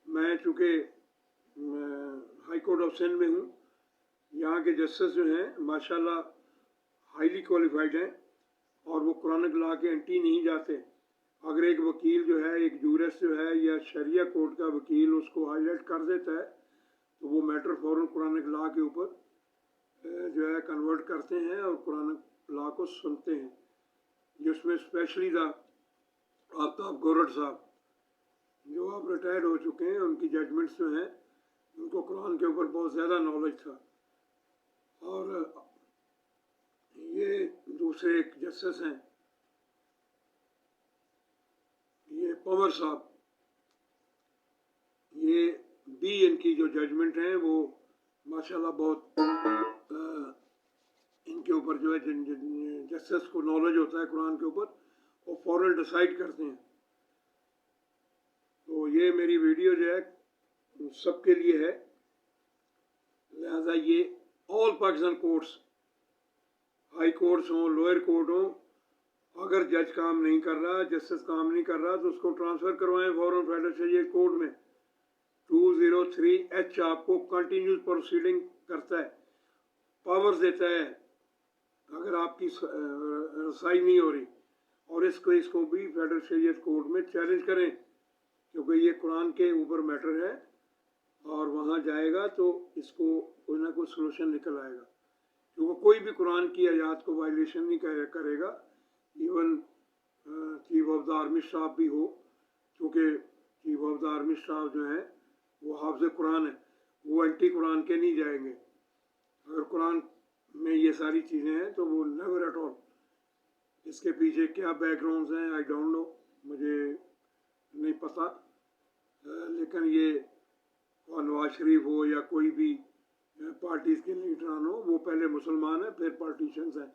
मैं चूँकि हाई कोर्ट ऑफ सिंध में हूँ, यहाँ के जस्टिस जो हैं माशाल्लाह हाईली क्वालिफाइड हैं और वो कुरानिक लॉ के एंटी नहीं जाते। अगर एक वकील जो है, एक जूरिस्ट जो है या शरिया कोर्ट का वकील उसको हाईलाइट कर देता है, तो वो मैटर फ़ौरन कुरानिक लॉ के ऊपर जो है कन्वर्ट करते हैं और कुरानिक लॉ को सुनते हैं। जिसमें स्पेशली द आफ्ताब गोरड साहब जो अब रिटायर्ड हो चुके हैं, उनकी जजमेंट्स जो हैं उनको कुरान के ऊपर बहुत ज़्यादा नॉलेज था। और ये दूसरे एक जस्टिस हैं, ये पवर साहब, ये भी इनकी जो जजमेंट हैं वो माशाल्लाह बहुत इनके ऊपर जो है जिन जस्टिस को नॉलेज होता है कुरान के ऊपर, वो फ़ौरन डिसाइड करते हैं। तो ये मेरी वीडियो जो है सबके लिए है, लिहाजा ये all Pakistan courts, high courts हों, लोअर कोर्ट हों, अगर जज काम नहीं कर रहा, जस्टिस काम नहीं कर रहा, तो उसको ट्रांसफ़र करवाएं फ़ौरन फेडरल शरीयत कोर्ट में। 203H आपको कंटिन्यूस प्रोसीडिंग करता है, पावर्स देता है अगर आपकी रसाई नहीं हो रही। और इसको भी फेडरल शरीयत कोर्ट में चैलेंज करें, क्योंकि ये कुरान के ऊपर मैटर है और वहाँ जाएगा तो इसको कोई ना कोई सलूशन निकल आएगा। क्योंकि कोई भी कुरान की आयत को वायलेशन नहीं करेगा, even chief of the army staff भी हो, क्योंकि chief of the army staff जो है वो हाफ़िज़ कुरान है, वो एंटी कुरान के नहीं जाएंगे। अगर कुरान में ये सारी चीज़ें हैं तो वो नेवर एट ऑल। इसके पीछे क्या बैकग्राउंड्स हैं आई डोंट नो, मुझे नहीं पता। लेकिन ये नवाज शरीफ हो या कोई भी पार्टीज़ के लीडरान हो, वो पहले मुसलमान हैं फिर पॉलिटिशियंस हैं।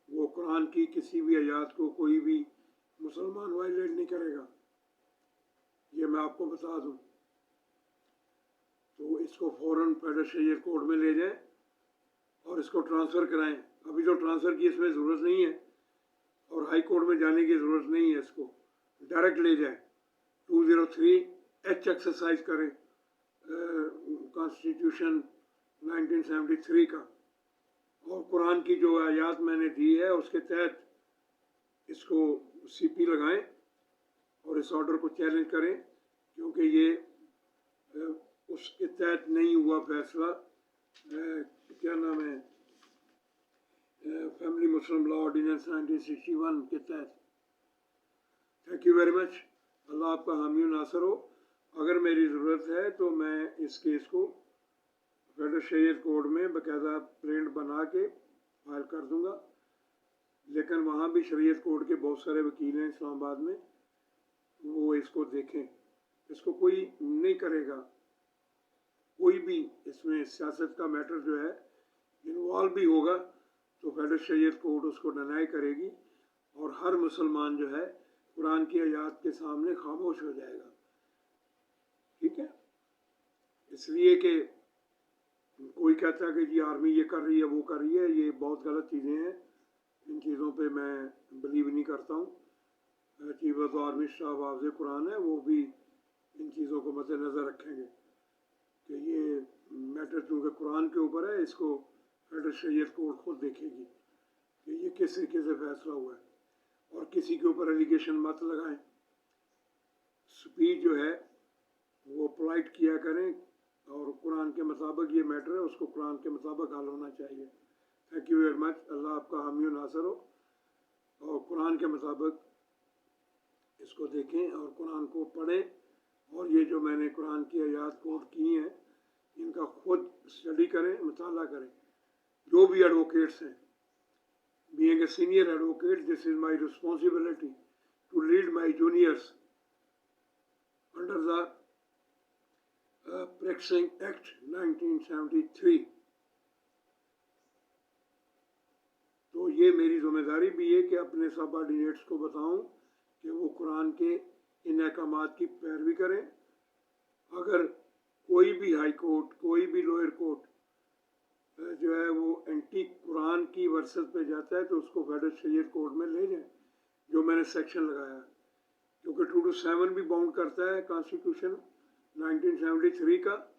वो कुरान की किसी भी आयत को कोई भी मुसलमान वायलेट नहीं करेगा, ये मैं आपको बता दूं। तो इसको फ़ौरन फेडरल शरीयत कोर्ट में ले जाएं और इसको ट्रांसफ़र कराएं। अभी तो ट्रांसफ़र की इसमें ज़रूरत नहीं है और हाई कोर्ट में जाने की ज़रूरत नहीं है, इसको डायरेक्ट ले जाएं। 203H एक्सरसाइज करें कॉन्स्टिट्यूशन 1973 का, और कुरान की जो आयात मैंने दी है उसके तहत इसको सीपी लगाएं और इस ऑर्डर को चैलेंज करें, क्योंकि ये उसके तहत नहीं हुआ फैसला, क्या नाम है, फैमिली मुस्लिम लॉ ऑर्डिनेंस 1961 के तहत। Thank you very much. Allah आपका हामी नासर हो। अगर मेरी ज़रूरत है तो मैं इस केस को फेडरल शरीयत कोर्ट में बाकायदा प्रिंट बना के फाइल कर दूंगा, लेकिन वहाँ भी शरीयत कोर्ट के बहुत सारे वकील हैं इस्लामाबाद में, वो इसको देखें। इसको कोई नहीं करेगा, कोई भी इसमें सियासत का मैटर जो है इन्वॉल्व भी होगा तो फेडरल शरीयत कोर्ट उसको डिनाई करेगी और हर मुसलमान जो है कुरान की आयात के सामने खामोश हो जाएगा। ठीक है, इसलिए कि कोई कहता है कि जी आर्मी ये कर रही है वो कर रही है, ये बहुत गलत चीज़ें हैं, इन चीज़ों पे मैं बिलीव नहीं करता हूँ। चीफ ऑफ आर्मी स्टाफ हाफ़िज़ कुरान है, वो भी इन चीज़ों को मद्देनज़र रखेंगे कि ये मैटर चूँकि कुरान के ऊपर है, इसको फेडरल शरीयत कोर्ट खुद देखेगी कि ये किस तरीके से फैसला हुआ है, और किसी के ऊपर एलिगेशन मत लगाएं। स्पीच जो है वो पोलाइट किया करें, और कुरान के मुताबिक ये मैटर है, उसको कुरान के मुताबिक हल होना चाहिए। Thank you very much. Allah आपका हामी नासर हो, और कुरान के मुताबिक इसको देखें और कुरान को पढ़ें, और ये जो मैंने कुरान की आयात कोट की हैं इनका खुद स्टडी करें, मुताला करें। जो भी एडवोकेट्स हैं, being a senior advocate, this is my responsibility to lead my juniors under the Practicing Act 1973। तो ये मेरी जिम्मेदारी भी है कि अपने सबऑर्डिनेट्स को बताऊं कि वो कुरान के इन अहकामात की पैरवी करें। अगर कोई भी हाई कोर्ट, कोई भी लोअर कोर्ट जो है वो एंटी कुरान की वर्सेस पे जाता है तो उसको फेडरल शरीयत कोर्ट में ले जाएं, जो मैंने सेक्शन लगाया, क्योंकि 227 भी बाउंड करता है कॉन्स्टिट्यूशन 1973 का,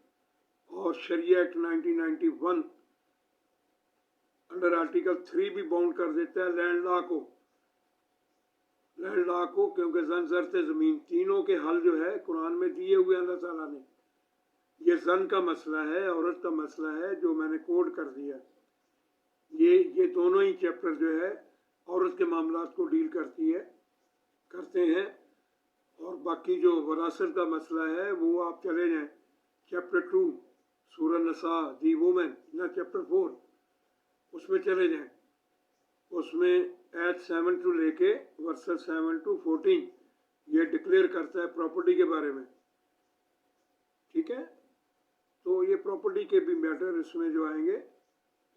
और शरिया एक्ट 1991 अंडर आर्टिकल 3 भी बाउंड कर देता है लैंड लॉ को, क्योंकि जन ज़रत ज़मीन तीनों के हल जो है कुरान में दिए हुए अल्लाह ताला ने। ये जन का मसला है, औरत का मसला है, जो मैंने कोड कर दिया। ये दोनों ही चैप्टर जो है औरत के मामलात को डील करते हैं, और बाकी जो वरासत का मसला है वो आप चले जाएं चैप्टर 2 सूरह नसा दी वुमेन ना चैप्टर 4, उसमें चले जाएं। उसमें एट 7 टू लेके वर्सेस 7 टू 14 ये डिक्लेयर करता है प्रॉपर्टी के बारे में। ठीक है, तो ये प्रॉपर्टी के भी मैटर इसमें जो आएंगे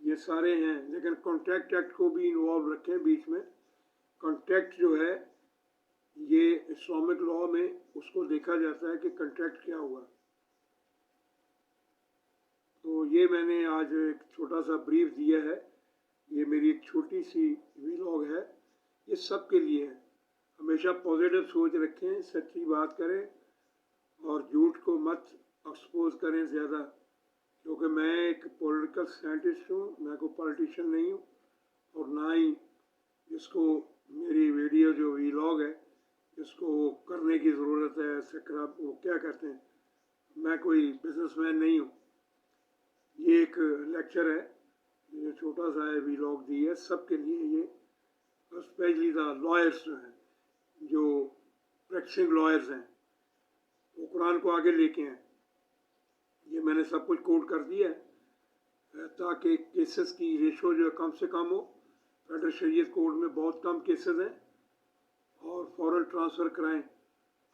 ये सारे हैं, लेकिन कॉन्ट्रैक्ट एक्ट को भी इन्वॉल्व रखें बीच में। कॉन्ट्रैक्ट जो है ये इस्लामिक लॉ में उसको देखा जाता है कि कॉन्ट्रैक्ट क्या हुआ। तो ये मैंने आज एक छोटा सा ब्रीफ दिया है, ये मेरी एक छोटी सी व्लॉग है, ये सब के लिए है। हमेशा पॉजिटिव सोच रखें, सच्ची बात करें, और झूठ को मत एक्सपोज करें ज़्यादा, क्योंकि मैं एक पॉलिटिकल साइंटिस्ट हूँ, मैं कोई पॉलिटिशियन नहीं हूँ, और ना ही इसको मेरी वीडियो जो व्लॉग है इसको करने की ज़रूरत है। सक्राब वो क्या कहते हैं, मैं कोई बिजनेसमैन नहीं हूँ। ये एक लेक्चर है, ये छोटा सा है व्लॉग दी है सबके लिए, ये स्पेशली द लॉयर्स जो हैं, जो प्रैक्टिसिंग लॉयर्स हैं, वो कुरान को आगे लेके हैं। ये मैंने सब कुछ कोड कर दिया है ताकि केसेस की रेशो जो है कम से कम हो। फेडरल शरीयत कोर्ट में बहुत कम केसेस हैं, और फ़ौरन ट्रांसफ़र कराएं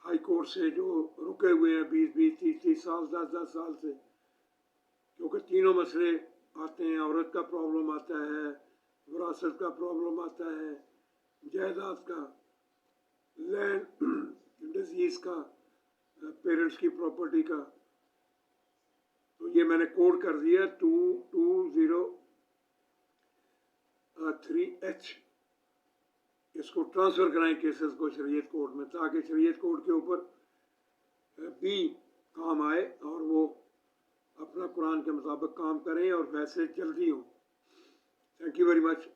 हाई कोर्ट से जो रुके हुए हैं 20-20, 30-30 साल, 10-10 साल से, क्योंकि तीनों मसले आते हैं। औरत का प्रॉब्लम आता है, विरासत का प्रॉब्लम आता है, जायदाद का, लैंड डिजीज़ का, पेरेंट्स की प्रॉपर्टी का। तो ये मैंने कोड कर दिया 203H। इसको ट्रांसफ़र कराएं केसेस को शरीयत कोर्ट में, ताकि शरीयत कोर्ट के ऊपर भी काम आए और वो अपना कुरान के मुताबिक काम करें और फैसले जल्दी हों। थैंक यू वेरी मच,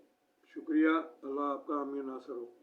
शुक्रिया। अल्लाह आपका आमीन नासर हो।